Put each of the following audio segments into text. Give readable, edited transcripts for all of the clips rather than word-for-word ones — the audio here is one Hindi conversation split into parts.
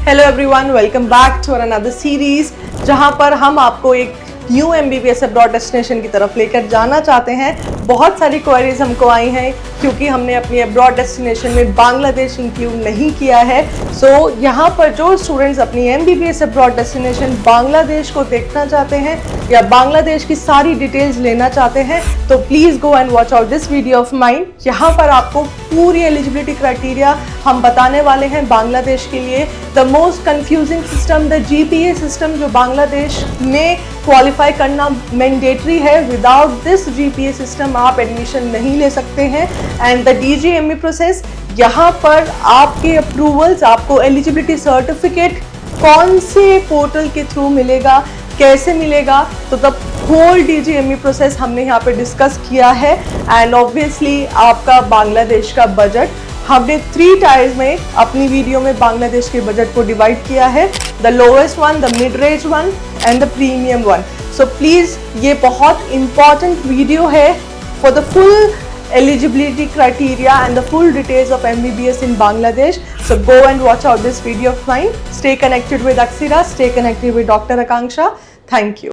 Hello everyone, welcome back to another series जहां पर हम आपको एक न्यू MBBS अब्रॉड डेस्टिनेशन की तरफ लेकर जाना चाहते हैं। बहुत सारी क्वेरीज हमको आई हैं क्योंकि हमने अपनी अब्रॉड डेस्टिनेशन में बांग्लादेश इंक्लूड नहीं किया है। सो यहाँ पर जो स्टूडेंट्स अपनी MBBS अब्रॉड डेस्टिनेशन बांग्लादेश को देखना चाहते हैं या बांग्लादेश की सारी डिटेल्स लेना चाहते हैं तो please go and watch out this video of mine. यहाँ पर आपको पूरी एलिजिबिलिटी क्राइटेरिया हम बताने वाले हैं बांग्लादेश के लिए। The most confusing system, the GPA system जो बांग्लादेश में क्वालिफाई करना मैंडेटरी है। विदाउट दिस GPA सिस्टम आप एडमिशन नहीं ले सकते हैं। एंड द DGME प्रोसेस, यहाँ पर आपके अप्रूवल्स, आपको एलिजिबिलिटी सर्टिफिकेट कौन से पोर्टल के थ्रू मिलेगा, कैसे मिलेगा, तो द होल DGME प्रोसेस हमने यहाँ पे डिस्कस किया है। एंड ऑब्वियसली आपका बांग्लादेश का बजट हमने 3 टायर्स में अपनी वीडियो में बांग्लादेश के बजट को डिवाइड किया है, the lowest one, the mid range one and the premium one. So please ये बहुत इंपॉर्टेंट वीडियो है for the full eligibility criteria and the full details of MBBS in Bangladesh. So go and watch out this video of mine. Stay connected with Aksira, stay connected with Dr. Akanksha. Thank you.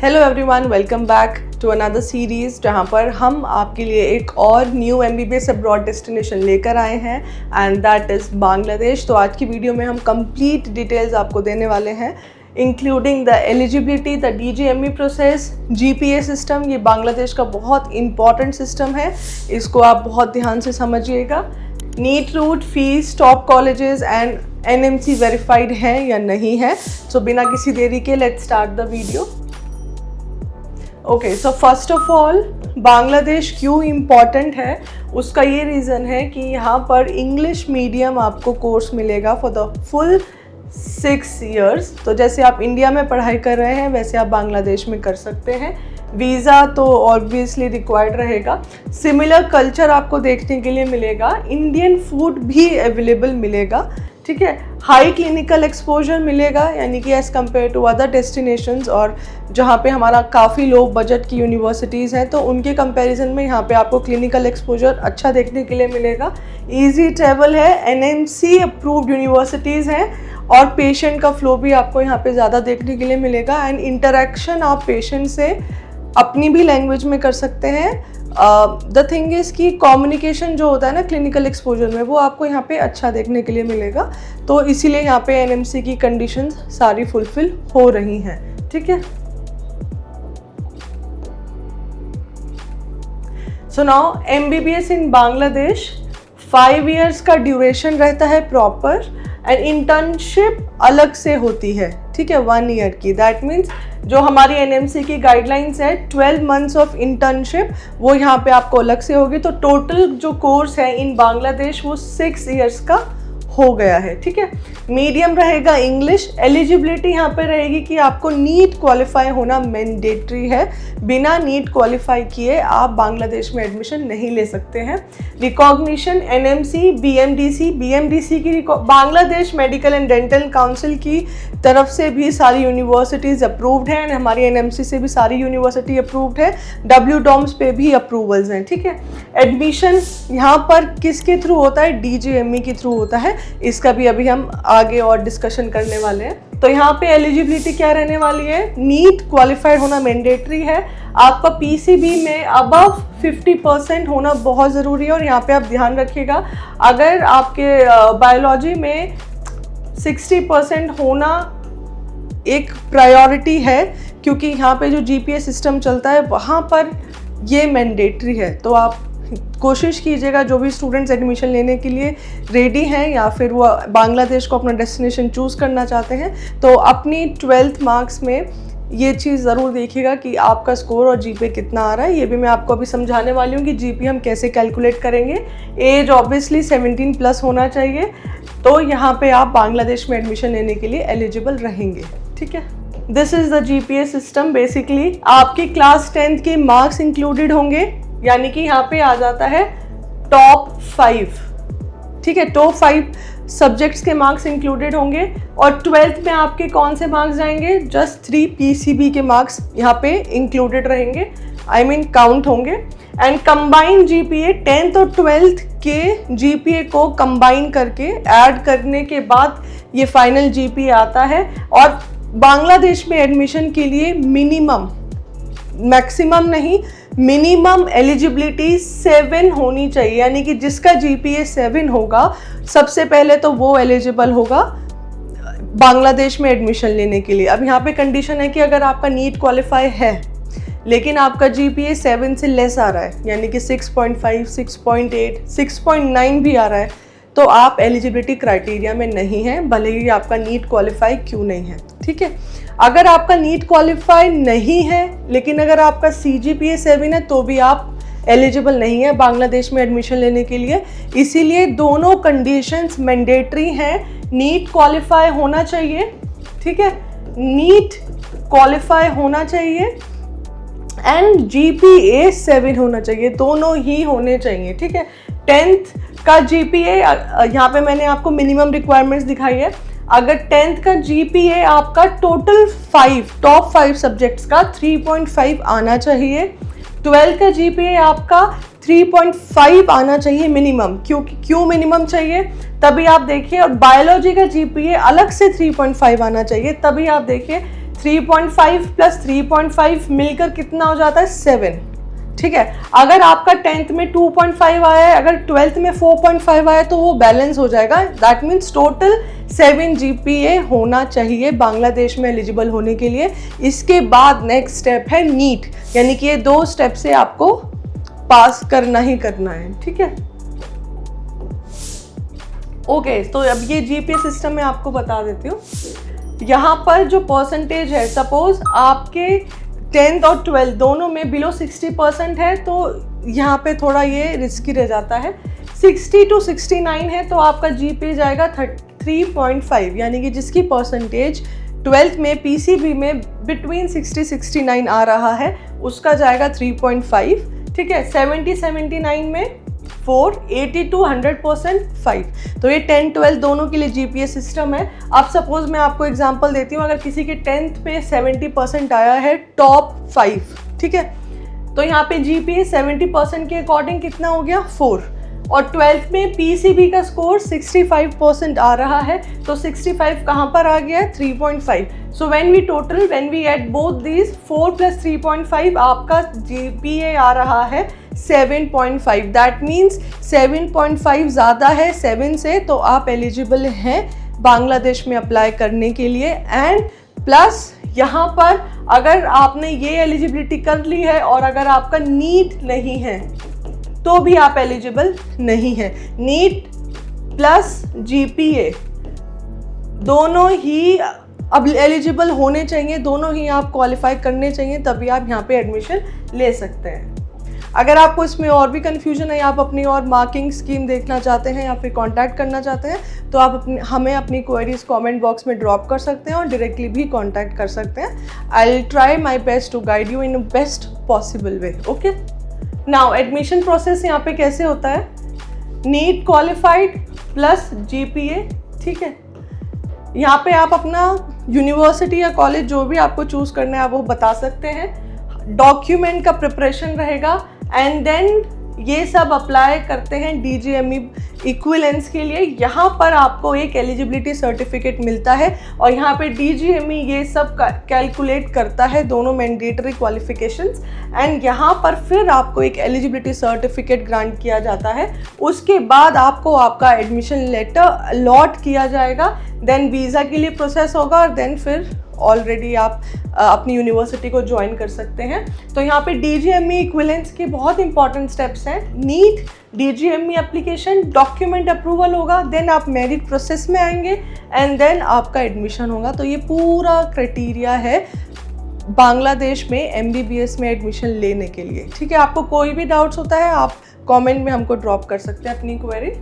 Hello everyone, welcome back to another series जहाँ पर हम आपके लिए एक और न्यू MBBS अब्रॉड डेस्टिनेशन लेकर आए हैं एंड दैट इज़ बांग्लादेश। तो आज की वीडियो में हम कंप्लीट डिटेल्स आपको देने वाले हैं, including the eligibility, the DGME process, GPA system. ये बांग्लादेश का बहुत इंपॉर्टेंट सिस्टम है, इसको आप बहुत ध्यान से समझिएगा। NEET route, fees, top colleges and NMC verified है या नहीं है। सो बिना किसी देरी के let's start the video. Okay, so first of all Bangladesh क्यों इम्पॉर्टेंट है, उसका ये रीज़न है कि यहाँ पर इंग्लिश मीडियम आपको कोर्स मिलेगा फॉर द फुल 6 इयर्स। तो जैसे आप इंडिया में पढ़ाई कर रहे हैं वैसे आप बांग्लादेश में कर सकते हैं। वीज़ा तो ऑब्वियसली रिक्वायर्ड रहेगा। सिमिलर कल्चर आपको देखने के लिए मिलेगा। इंडियन फूड भी अवेलेबल मिलेगा, ठीक है। हाई क्लिनिकल एक्सपोजर मिलेगा, यानी कि as compared to other destinations, और जहाँ पे हमारा काफ़ी लो बजट की यूनिवर्सिटीज़ हैं तो उनके कंपैरिजन में यहाँ पे आपको क्लिनिकल एक्सपोजर अच्छा देखने के लिए मिलेगा। इजी ट्रैवल है, NMC अप्रूव्ड यूनिवर्सिटीज़ हैं और पेशेंट का फ्लो भी आपको यहाँ पे ज़्यादा देखने के लिए मिलेगा। एंड इंटरेक्शन आप पेशेंट से अपनी भी लैंग्वेज में कर सकते हैं। द थिंग इज़ कि कम्युनिकेशन जो होता है ना क्लिनिकल एक्सपोजर में, वो आपको यहाँ पे अच्छा देखने के लिए मिलेगा। तो इसीलिए यहाँ पे NMC की कंडीशंस सारी फुलफिल हो रही हैं, ठीक है। सो नाउ MBBS इन बांग्लादेश 5 इयर्स का ड्यूरेशन रहता है प्रॉपर, एंड इंटर्नशिप अलग से होती है, ठीक है, 1 ईयर की। दैट मीन्स जो हमारी NMC की गाइडलाइंस है 12 मंथ्स ऑफ इंटर्नशिप, वो यहाँ पे आपको अलग से होगी। तो टोटल जो कोर्स है इन बांग्लादेश वो 6 इयर्स का हो गया है, ठीक है। मीडियम रहेगा इंग्लिश। एलिजिबिलिटी यहाँ पे रहेगी कि आपको नीट क्वालिफाई होना मैंडेटरी है। बिना नीट क्वालिफाई किए आप बांग्लादेश में एडमिशन नहीं ले सकते हैं। रिकॉग्निशन NMC, BMDC की Bangladesh medical and dental council की तरफ से भी सारी यूनिवर्सिटीज़ अप्रूव्ड हैं, एंड हमारी NMC से भी सारी यूनिवर्सिटी अप्रूव्ड है। WDOMS पे भी अप्रूवल्स हैं, ठीक है। एडमिशन यहाँ पर किसके थ्रू होता है, DGME के थ्रू होता है। इसका भी अभी हम आगे और डिस्कशन करने वाले हैं। तो यहाँ पे एलिजिबिलिटी क्या रहने वाली है, नीट क्वालिफाइड होना मैंडेटरी है। आपका PCB में अबव 50% होना बहुत ज़रूरी है। और यहाँ पे आप ध्यान रखिएगा, अगर आपके बायोलॉजी में 60% होना एक प्रायोरिटी है, क्योंकि यहाँ पे जो GPA सिस्टम चलता है वहाँ पर ये मैंडेटरी है। तो आप कोशिश कीजिएगा, जो भी स्टूडेंट्स एडमिशन लेने के लिए रेडी हैं या फिर वो बांग्लादेश को अपना डेस्टिनेशन चूज़ करना चाहते हैं, तो अपनी 12th मार्क्स में ये चीज़ ज़रूर देखिएगा कि आपका स्कोर और GPA कितना आ रहा है। ये भी मैं आपको अभी समझाने वाली हूँ कि GPA हम कैसे कैलकुलेट करेंगे। एज ऑब्वियसली 17 प्लस होना चाहिए, तो यहाँ पे आप बांग्लादेश में एडमिशन लेने के लिए एलिजिबल रहेंगे, ठीक है। This is the GPA system. Basically आपकी क्लास 10th के मार्क्स इंक्लूडेड होंगे, यानी कि यहाँ पे आ जाता है टॉप 5, ठीक है। टॉप 5 सब्जेक्ट्स के मार्क्स इंक्लूडेड होंगे। और 12th में आपके कौन से मार्क्स जाएंगे, जस्ट 3 PCB के मार्क्स यहाँ पे इंक्लूडेड रहेंगे, आई मीन काउंट होंगे। एंड कंबाइन जीपीए 10th और 12th के जीपीए को कंबाइन करके ऐड करने के बाद ये फाइनल जीपीए आता है। और बांग्लादेश में एडमिशन के लिए मिनिमम, मैक्सिमम नहीं, मिनिमम एलिजिबिलिटी 7 होनी चाहिए, यानी कि जिसका जीपीए 7 होगा सबसे पहले तो वो एलिजिबल होगा बांग्लादेश में एडमिशन लेने के लिए। अब यहाँ पे कंडीशन है कि अगर आपका नीट क्वालिफाई है लेकिन आपका जीपीए 7 से लेस आ रहा है, यानी कि 6.5, 6.8, 6.9 भी आ रहा है, तो आप एलिजिबिलिटी क्राइटेरिया में नहीं है, भले ही आपका नीट क्वालिफाई क्यों नहीं है। ठीक है, अगर आपका नीट क्वालिफाई नहीं है लेकिन अगर आपका सीजीपीए 7 है तो भी आप एलिजिबल नहीं है बांग्लादेश में एडमिशन लेने के लिए। इसीलिए दोनों कंडीशंस मैंडेटरी हैं। नीट क्वालिफाई होना चाहिए, ठीक है, नीट क्वालिफाई होना चाहिए एंड जीपीए 7 होना चाहिए, दोनों ही होने चाहिए। ठीक है, 10th का जीपीए, यहाँ पे मैंने आपको मिनिमम रिक्वायरमेंट्स दिखाई है। अगर 10th का जीपीए आपका टोटल 5 टॉप 5 सब्जेक्ट्स का 3.5 आना चाहिए, 12th का जीपीए आपका 3.5 आना चाहिए मिनिमम। क्यों मिनिमम चाहिए तभी आप देखिए, और बायोलॉजी का जीपीए अलग से 3.5 आना चाहिए, तभी आप देखिए 3.5 प्लस 3.5 मिलकर कितना हो जाता है 7। ठीक है, अगर आपका 10th में 2.5 आया है, अगर 12th में 4.5 आया तो वो बैलेंस हो जाएगा। दैट मीन्स टोटल 7 जीपीए होना चाहिए बांग्लादेश में एलिजिबल होने के लिए। इसके बाद नेक्स्ट स्टेप है नीट, यानी कि ये 2 स्टेप से आपको पास करना ही करना है। ठीक है, ओके, तो अब ये जीपीए सिस्टम मैं आपको बता देती हूँ। यहाँ पर जो परसेंटेज है, सपोज आपके 10th और 12th दोनों में बिलो 60% है तो यहाँ पे थोड़ा ये रिस्की रह जाता है। 60 to 69 है तो आपका जीपीए जाएगा 3.5, यानी कि जिसकी परसेंटेज 12th में पीसीबी में बिटवीन 60-69 आ रहा है उसका जाएगा 3.5। ठीक है, 70-79 में 4, 80 to 100% 5। तो ये 10-12 दोनों के लिए जीपीए सिस्टम है। अब सपोज मैं आपको एग्जांपल देती हूँ, अगर किसी के 10th पे 70% आया है टॉप 5, ठीक है, तो यहाँ पे जीपीए 70% के अकॉर्डिंग कितना हो गया 4, और 12th में पीसीबी का स्कोर 65% आ रहा है तो 65 कहाँ पर आ गया 3.5। So when we add both these 4 + 3.5 आपका जीपीए आ रहा है 7.5। दैट मीन्स 7.5 ज़्यादा है 7 से, तो आप एलिजिबल हैं बांग्लादेश में अप्लाई करने के लिए। एंड प्लस यहाँ पर अगर आपने ये एलिजिबिलिटी कर ली है और अगर आपका नीट नहीं है तो भी आप एलिजिबल नहीं है। नीट प्लस जीपीए दोनों ही अब एलिजिबल होने चाहिए, दोनों ही आप क्वालिफाई करने चाहिए, तभी आप यहाँ पे एडमिशन ले सकते हैं। अगर आपको इसमें और भी कन्फ्यूजन है, आप अपनी और मार्किंग स्कीम देखना चाहते हैं या फिर कांटेक्ट करना चाहते हैं तो आप हमें अपनी क्वेरीज कमेंट बॉक्स में ड्रॉप कर सकते हैं और डायरेक्टली भी कांटेक्ट कर सकते हैं। I will try my best to guide you in best possible way. Okay, now admission process यहाँ पे कैसे होता है, नीट क्वालिफाइड प्लस जीपीए। ठीक है, यहाँ पे आप अपना यूनिवर्सिटी या कॉलेज जो भी आपको चूज़ करना है आप वो बता सकते हैं, डॉक्यूमेंट का प्रिपरेशन रहेगा एंड देन ये सब अप्लाई करते हैं डीजीएमई इक्विवेलेंस के लिए। यहाँ पर आपको एक एलिजिबिलिटी सर्टिफिकेट मिलता है और यहाँ पे डीजीएमई ये सब कैलकुलेट करता है दोनों मैंडेटरी क्वालिफिकेशंस एंड यहाँ पर फिर आपको एक एलिजिबिलिटी सर्टिफिकेट ग्रांट किया जाता है। उसके बाद आपको आपका एडमिशन लेटर अलॉट किया जाएगा, देन वीज़ा के लिए प्रोसेस होगा और देन फिर ऑलरेडी आप अपनी यूनिवर्सिटी को ज्वाइन कर सकते हैं। तो यहाँ पे डीजीएमई इक्विवेलेंस के बहुत इंपॉर्टेंट स्टेप्स हैं, NEET, DGME application, document approval होगा, देन आप मेरिट प्रोसेस में आएंगे एंड देन आपका एडमिशन होगा। तो ये पूरा क्राइटेरिया है बांग्लादेश में एमबीबीएस में एडमिशन लेने के लिए। ठीक है, आपको कोई भी डाउट्स होता है आप कमेंट में हमको ड्रॉप कर सकते हैं अपनी क्वेरी।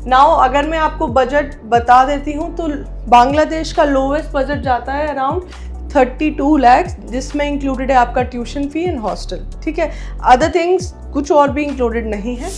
नाउ अगर मैं आपको बजट बता देती हूँ तो बांग्लादेश का लोवेस्ट बजट जाता है अराउंड 32 लाख, जिसमें इंक्लूडेड है आपका ट्यूशन फी एंड हॉस्टल। ठीक है, अदर थिंग्स कुछ और भी इंक्लूडेड नहीं है।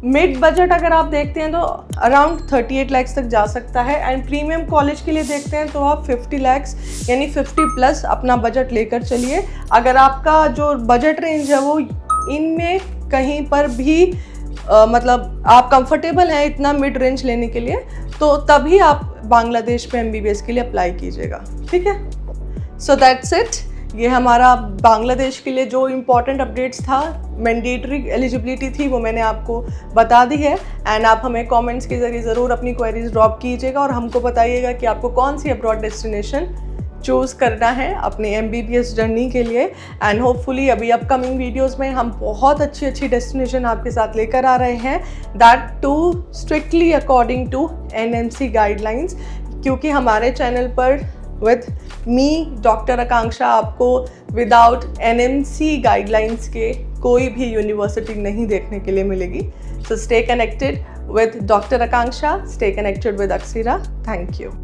मिड बजट अगर आप देखते हैं तो अराउंड 38 लाख तक जा सकता है एंड प्रीमियम कॉलेज के लिए देखते हैं तो आप 50 लाख यानी 50+ अपना बजट लेकर चलिए। अगर आपका जो बजट रेंज है वो इनमें कहीं पर भी मतलब आप कंफर्टेबल हैं इतना मिड रेंज लेने के लिए, तो तभी आप बांग्लादेश पे MBBS के लिए अप्लाई कीजिएगा, ठीक है। सो दैट्स इट, ये हमारा बांग्लादेश के लिए जो इम्पोर्टेंट अपडेट्स था, मैंडेटरी एलिजिबिलिटी थी, वो मैंने आपको बता दी है। एंड आप हमें कमेंट्स के ज़रिए ज़रूर अपनी क्वेरीज ड्रॉप कीजिएगा और हमको बताइएगा कि आपको कौन सी अब्रॉड डेस्टिनेशन चूज़ करना है अपने MBBS जर्नी के लिए। एंड होपफुली अभी अपकमिंग वीडियोस में हम बहुत अच्छी अच्छी डेस्टिनेशन आपके साथ लेकर आ रहे हैं, that too strictly according to NMC guidelines, क्योंकि हमारे चैनल पर विद मी डॉक्टर आकांक्षा आपको विदाउट NMC गाइडलाइंस के कोई भी यूनिवर्सिटी नहीं देखने के लिए मिलेगी। So stay connected with Dr. Akanksha, stay connected with Aksira. Thank you.